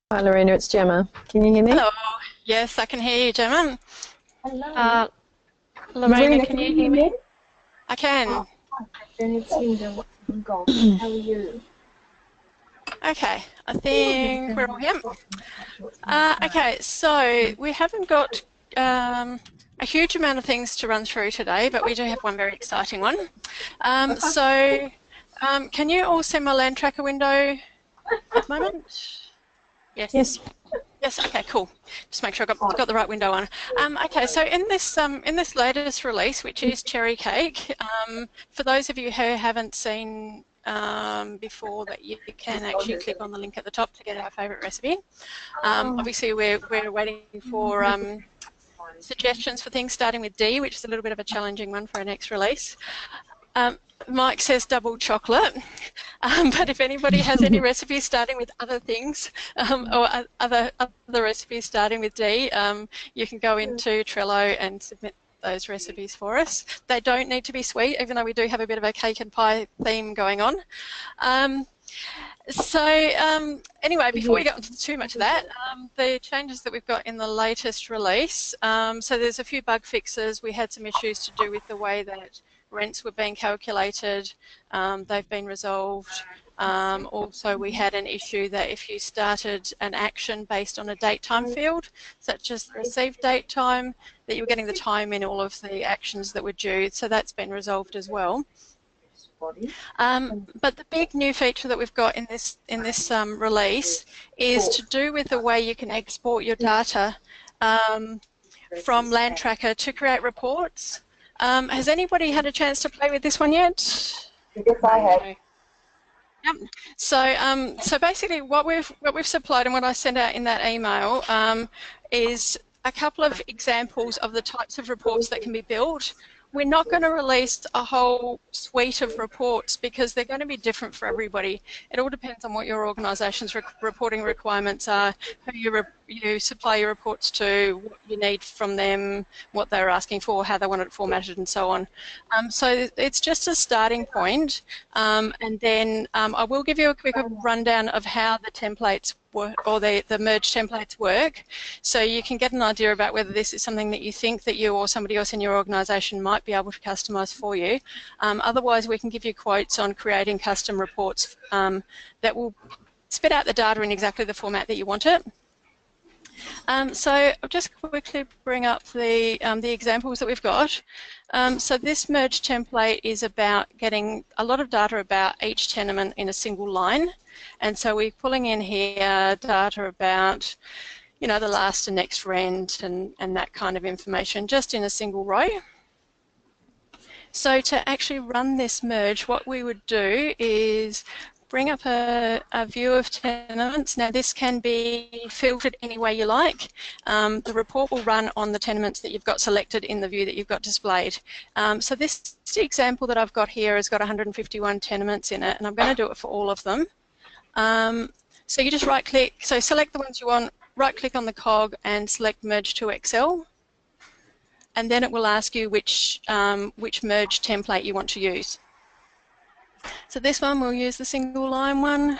Hi Lorena, it's Gemma. Can you hear me? Hello. Yes, I can hear you, Gemma. Hello. Uh, Lorena, Lorena, can can you you hear hear me? me? I can. Oh, then it's Linda. Gone. How are you? Okay, I think we're all here. Okay, so we haven't got a huge amount of things to run through today, but we do have one very exciting one. Can you all see my LandTracker window at the moment? Yes. Yes. Yes. Okay. Cool. Just make sure I got the right window on. Okay. So in this latest release, which is Cherry Cake, for those of you who haven't seen before, that you can actually click on the link at the top to get our favourite recipe. Obviously, we're waiting for suggestions for things starting with D, which is a little bit of a challenging one for our next release. Um, Mike says double chocolate, but if anybody has any recipes starting with other things or other recipes starting with D, you can go into Trello and submit those recipes for us. They don't need to be sweet, even though we do have a bit of a cake and pie theme going on. Anyway, before we get into too much of that, the changes that we've got in the latest release, so there's a few bug fixes. We had some issues to do with the way that rents were being calculated. They've been resolved. Also, we had an issue that if you started an action based on a date time field, such as the received date time, that you were getting the time in all of the actions that were due. So that's been resolved as well. But the big new feature that we've got in this release is to do with the way you can export your data from LandTracker to create reports. Has anybody had a chance to play with this one yet? Yes, I have. Yep. So basically, what we've supplied and what I sent out in that email is a couple of examples of the types of reports that can be built. We're not going to release a whole suite of reports because they're going to be different for everybody. It all depends on what your organisation's reporting requirements are, who you supply your reports to, what you need from them, what they're asking for, how they want it formatted, and so on. So it's just a starting point, and then I will give you a quick rundown of how the templates work, or the merge templates work, so you can get an idea about whether this is something that you think that you or somebody else in your organisation might be able to customise for you. Otherwise, we can give you quotes on creating custom reports that will spit out the data in exactly the format that you want it. So I'll just quickly bring up the examples that we've got. So this merge template is about getting a lot of data about each tenement in a single line. And so we're pulling in here data about, you know, the last and next rent and that kind of information just in a single row. So to actually run this merge, what we would do is bring up a view of tenements. Now this can be filtered any way you like. The report will run on the tenements that you've got selected in the view that you've got displayed. So this example that I've got here has got 151 tenements in it, and I'm going to do it for all of them. So you just right click, so select the ones you want, right click on the cog and select merge to Excel. And then it will ask you which merge template you want to use. So this one, we'll use the single line one.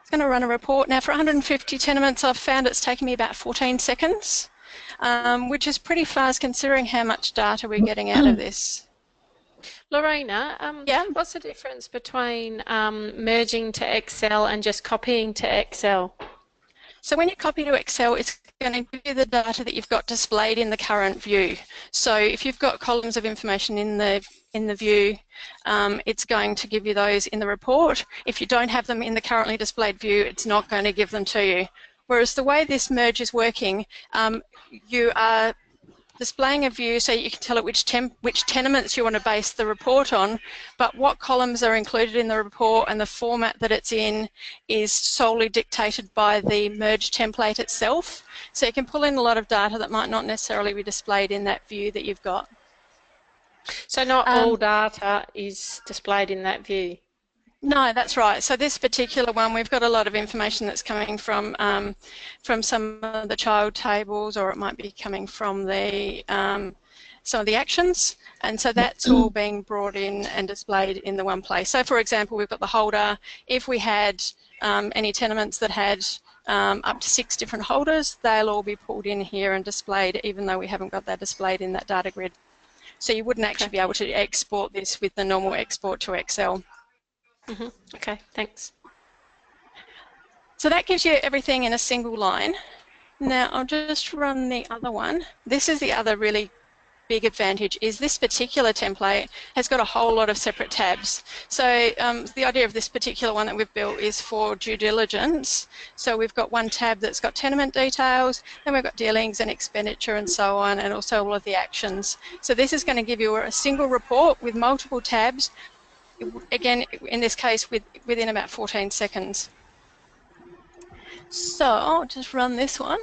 It's going to run a report. Now for 150 tenements, I've found it's taking me about 14 seconds, which is pretty fast considering how much data we're getting out of this. Lorena, Yeah. what's the difference between merging to Excel and just copying to Excel? So when you copy to Excel, it's going to give you the data that you've got displayed in the current view. So if you've got columns of information in the view, it's going to give you those in the report. If you don't have them in the currently displayed view, it's not going to give them to you. Whereas the way this merge is working, you are displaying a view so you can tell it which tenements you want to base the report on, but what columns are included in the report and the format that it's in is solely dictated by the merge template itself. So you can pull in a lot of data that might not necessarily be displayed in that view that you've got. So not all data is displayed in that view? No, that's right. So this particular one, we've got a lot of information that's coming from some of the child tables, or it might be coming from the some of the actions, and so that's all being brought in and displayed in the one place. So for example, we've got the holder. If we had any tenements that had up to 6 different holders. They'll all be pulled in here and displayed, even though we haven't got that displayed in that data grid. So you wouldn't actually be able to export this with the normal export to Excel. Okay, thanks. So that gives you everything in a single line. Now I'll just run the other one. This is the other really big advantage, is this particular template has got a whole lot of separate tabs. So the idea of this particular one that we've built is for due diligence. So we've got one tab that's got tenement details, then we've got dealings and expenditure and so on, and also all of the actions. So this is going to give you a single report with multiple tabs, again in this case within about 14 seconds. So I'll just run this one.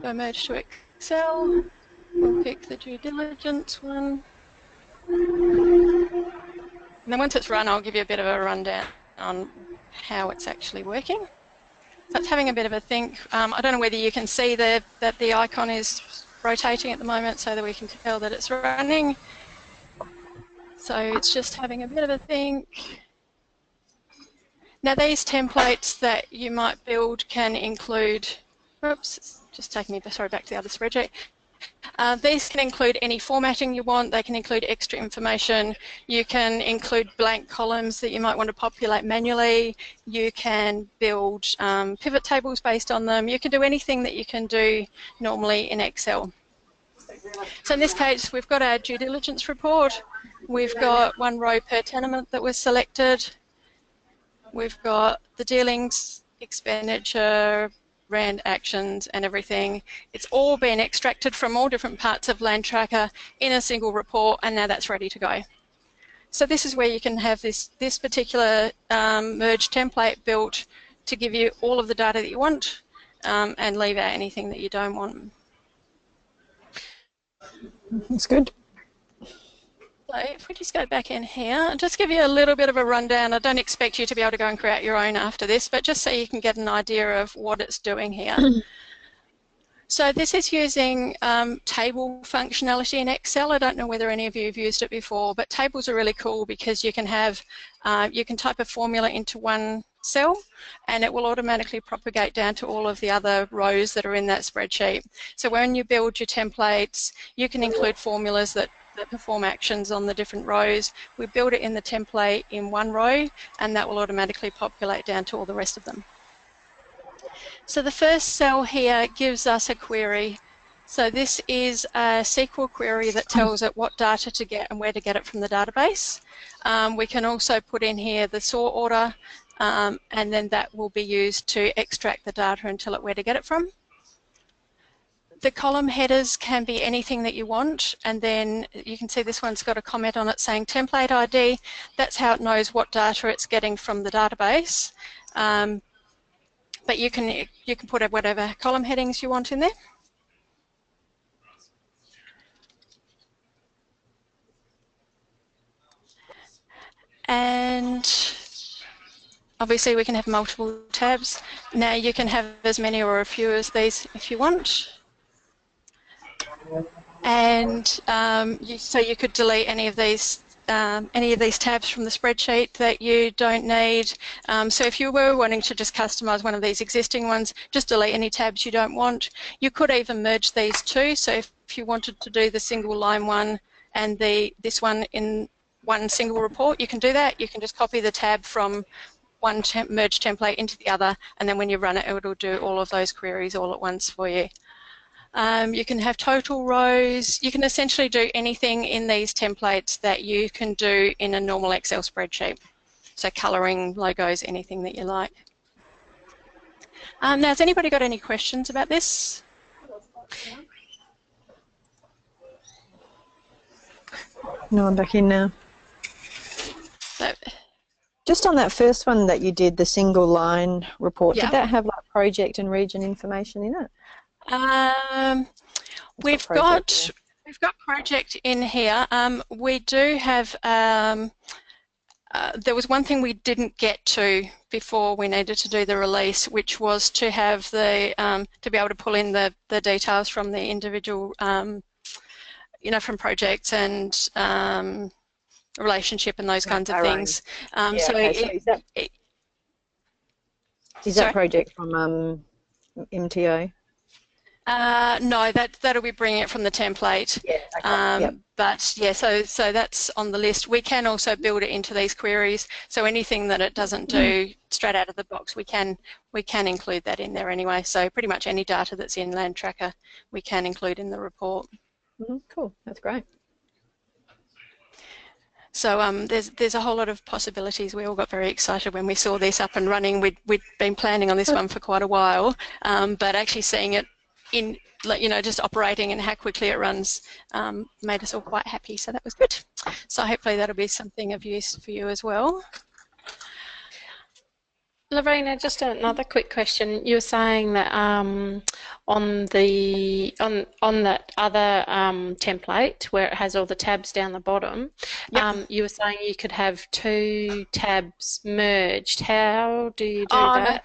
Go merge to Excel. We'll pick the due diligence one. And then once it's run, I'll give you a bit of a rundown on how it's actually working. So it's having a bit of a think. I don't know whether you can see that the icon is rotating at the moment so that we can tell that it's running. So it's just having a bit of a think. Now these templates that you might build can include, oops, it's just taking me, sorry, back to the other spreadsheet. These can include any formatting you want. They can include extra information. You can include blank columns that you might want to populate manually. You can build pivot tables based on them. You can do anything that you can do normally in Excel. So in this case, we've got our due diligence report. We've got one row per tenement that was selected. We've got the dealings, expenditure, RAND actions and everything. It's all been extracted from all different parts of LandTracker in a single report, and now that's ready to go. So this is where you can have this particular merge template built to give you all of the data that you want and leave out anything that you don't want. That's good. So if we just go back in here, I'll just give you a little bit of a rundown. I don't expect you to be able to go and create your own after this, but just so you can get an idea of what it's doing here. So this is using table functionality in Excel. I don't know whether any of you have used it before, but tables are really cool because you can have, you can type a formula into one cell and it will automatically propagate down to all of the other rows that are in that spreadsheet. So when you build your templates, you can include formulas that perform actions on the different rows. We build it in the template in one row and that will automatically populate down to all the rest of them. So the first cell here gives us a query. So this is a SQL query that tells it what data to get and where to get it from the database. We can also put in here the sort order and then that will be used to extract the data and tell it where to get it from. The column headers can be anything that you want, and then you can see this one's got a comment on it saying template ID. That's how it knows what data it's getting from the database. But you can put whatever column headings you want in there. And obviously we can have multiple tabs. Now you can have as many or a few as these if you want. And so you could delete any of these tabs from the spreadsheet that you don't need. So if you were wanting to just customize one of these existing ones, just delete any tabs you don't want. You could even merge these two. So if you wanted to do the single line one and this one in one single report, you can do that. You can just copy the tab from one merge template into the other, and then when you run it, it'll do all of those queries all at once for you. You can have total rows. You can essentially do anything in these templates that you can do in a normal Excel spreadsheet. So colouring, logos, anything that you like. Now, has anybody got any questions about this? No, I'm back in now. So, just on that first one that you did, the single line report, yeah. Did that have like project and region information in it? We've got project in here. We do have. There was one thing we didn't get to before we needed to do the release, which was to have the to be able to pull in the details from the individual, you know, from projects and relationship and those kinds of things. Yeah, so okay. Is Sorry? that project from MTO? No, that'll be bringing it from the template. Yeah, okay. Yep. But yeah, so that's on the list. We can also build it into these queries. So anything that it doesn't do straight out of the box, we can include that in there anyway. So pretty much any data that's in LandTracker, we can include in the report. Cool, that's great. So there's a whole lot of possibilities. We all got very excited when we saw this up and running. We'd been planning on this one for quite a while, but actually seeing it in, just operating and how quickly it runs made us all quite happy. So that was good. So hopefully that'll be something of use for you as well. Lorena, just another quick question. You were saying that on that other template where it has all the tabs down the bottom, Yep. you were saying you could have 2 tabs merged. How do you do that?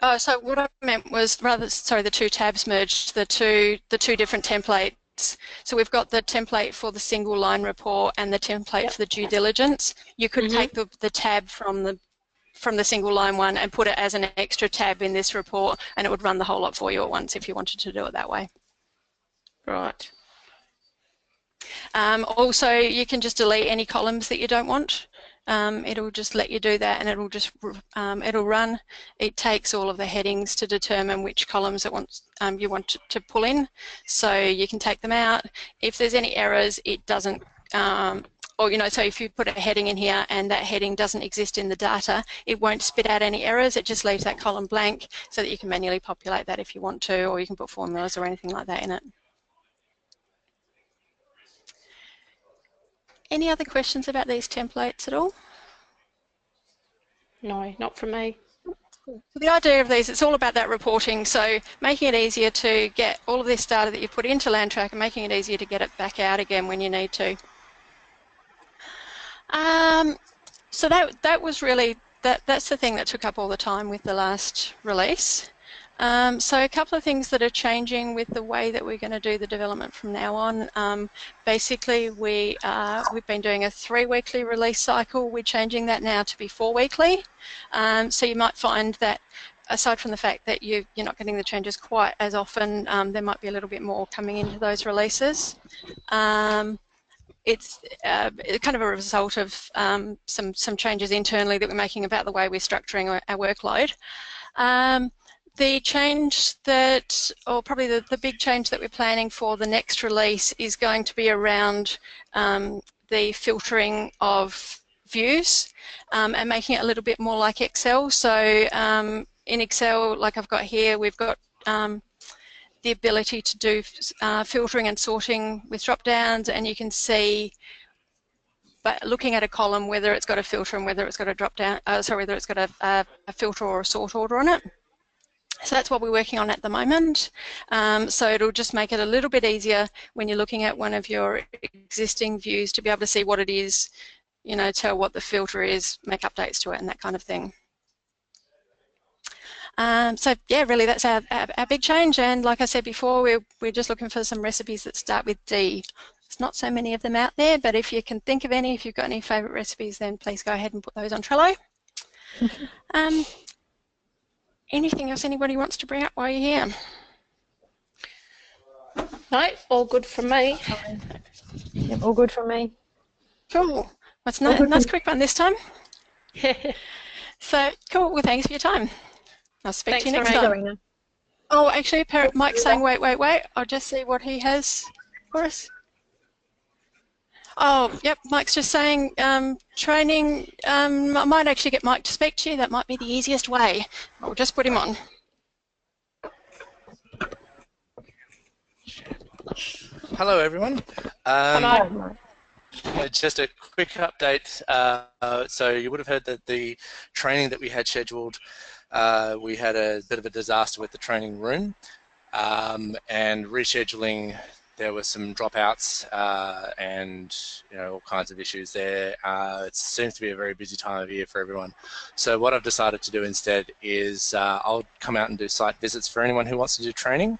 No. So what I meant was the 2 tabs merged, the two different templates. So we've got the template for the single line report and the template for the due diligence. You could take the tab from the single line one and put it as an extra tab in this report, and it would run the whole lot for you at once if you wanted to do it that way. Right. Also, you can just delete any columns that you don't want. It'll just let you do that, and it'll run. It takes all of the headings to determine which columns you want to pull in, so you can take them out. If there's any errors, it doesn't. So if you put a heading in here and that heading doesn't exist in the data, it won't spit out any errors. It just leaves that column blank so that you can manually populate that if you want to, or you can put formulas or anything like that in it. Any other questions about these templates at all? No, not from me. So the idea of these, it's all about that reporting, so making it easier to get all of this data that you put into LandTracker, making it easier to get it back out again when you need to. So that was really, that's the thing that took up all the time with the last release. So a couple of things that are changing with the way that we're going to do the development from now on. Basically, we've been doing a 3-weekly release cycle. We're changing that now to be 4-weekly. So you might find that aside from the fact that you're not getting the changes quite as often, there might be a little bit more coming into those releases. It's kind of a result of some changes internally that we're making about the way we're structuring our workload. The change that, or probably the big change that we're planning for the next release is going to be around the filtering of views and making it a little bit more like Excel. So in Excel, like I've got here, we've got the ability to do filtering and sorting with drop-downs, and you can see, but looking at a column, whether it's got a filter and whether it's got a drop-down, whether it's got a filter or a sort order on it. So that's what we're working on at the moment. So it'll just make it a little bit easier when you're looking at one of your existing views to be able to see what it is, tell what the filter is, make updates to it and that kind of thing. So yeah, really that's our big change, and like I said before, we're just looking for some recipes that start with D. There's not so many of them out there, but if you can think of any, if you've got any favourite recipes, then please go ahead and put those on Trello. Anything else anybody wants to bring up while you're here? No, all good from me. Yep, all good from me. Cool. That's nice quick one this time. So cool. Well, thanks for your time. I'll speak to you next time. Lorena. Oh, actually, Mike's saying wait. I'll just see what he has for us. Oh, yep, Mike's just saying training. I might actually get Mike to speak to you. That might be the easiest way. I'll just put him on. Hello, everyone. Hello. Just a quick update. So you would have heard that the training that we had scheduled, we had a bit of a disaster with the training room, and rescheduling. There were some dropouts and all kinds of issues there. It seems to be a very busy time of year for everyone. So what I've decided to do instead is I'll come out and do site visits for anyone who wants to do training.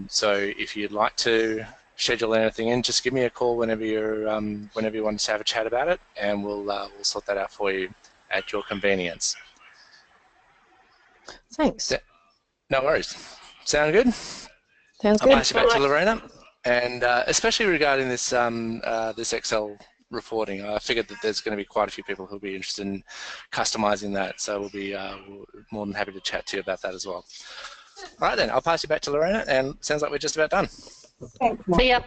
So if you'd like to schedule anything in, just give me a call whenever you want to have a chat about it, and we'll sort that out for you at your convenience. Thanks. No worries. Sound good? Sounds I'll good. pass you back to Lorena, and especially regarding this this Excel reporting, I figured that there's going to be quite a few people who'll be interested in customizing that, so we'll be more than happy to chat to you about that as well. All right then, I'll pass you back to Lorena, and sounds like we're just about done. Thanks, Mark. See ya.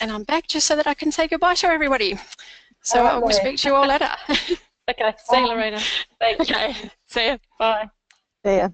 And I'm back just so that I can say goodbye to everybody. So All right, I will Lorena. speak to you all later. Okay, see you, Lorena. Thanks. Okay, see you. Bye. See ya.